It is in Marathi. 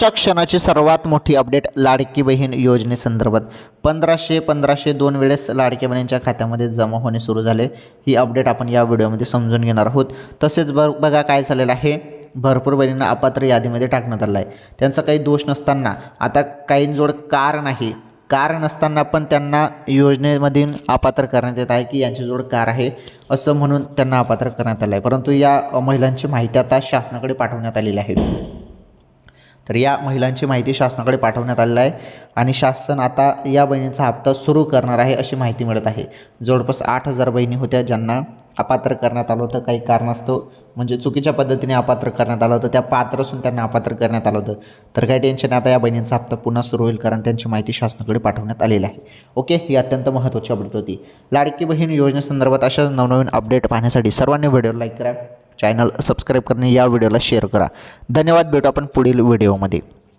आजच्या क्षणाची सर्वात मोठी अपडेट लाडकी बहीण योजनेसंदर्भात 1500 दोन वेळेस लाडकी बहिणींच्या खात्यामध्ये जमा होणे सुरू झाले। ही अपडेट आपण या व्हिडिओमध्ये समजून घेणार आहोत। तसेच बघा काय झालेलं आहे, भरपूर बहिणींना अपात्र यादीमध्ये टाकण्यात आलं आहे। त्यांचा काही दोष नसताना आता काहींजोड कार नाही, कार नसताना पण त्यांना योजनेमधून अपात्र करण्यात येत आहे की यांच्याजवळ कार आहे असं म्हणून त्यांना अपात्र करण्यात आलं आहे। परंतु या महिलांची माहिती आता शासनाकडे पाठवण्यात आलेली आहे। तर या महिलांची माहिती शासनाकडे पाठवण्यात आलेली आहे आणि शासन आता या बहिणींचा हप्ता सुरू करणार आहे अशी माहिती मिळत आहे। जवळपास 8000 बहिणी होत्या ज्यांना अपात्र करण्यात आलं होतं, काही कारणास्तव म्हणजे चुकीच्या पद्धतीने अपात्र करण्यात आलं होतं, त्या पात्र असून त्यांना अपात्र करण्यात आलं होतं। तर काही टेन्शन नाही, आता या बहिणींचा हप्ता पुन्हा सुरू होईल कारण त्यांची माहिती शासनाकडे पाठवण्यात आलेली आहे। ओके, ही अत्यंत महत्त्वाची अपडेट होती। लाडकी बहीण योजनेसंदर्भात अशा नवनवीन अपडेट पाहण्यासाठी सर्वांनी व्हिडिओ लाईक करा, चॅनल सबस्क्राईब करणे, या व्हिडिओला शेअर करा। धन्यवाद, भेटू आपण पुढील व्हिडिओमध्ये।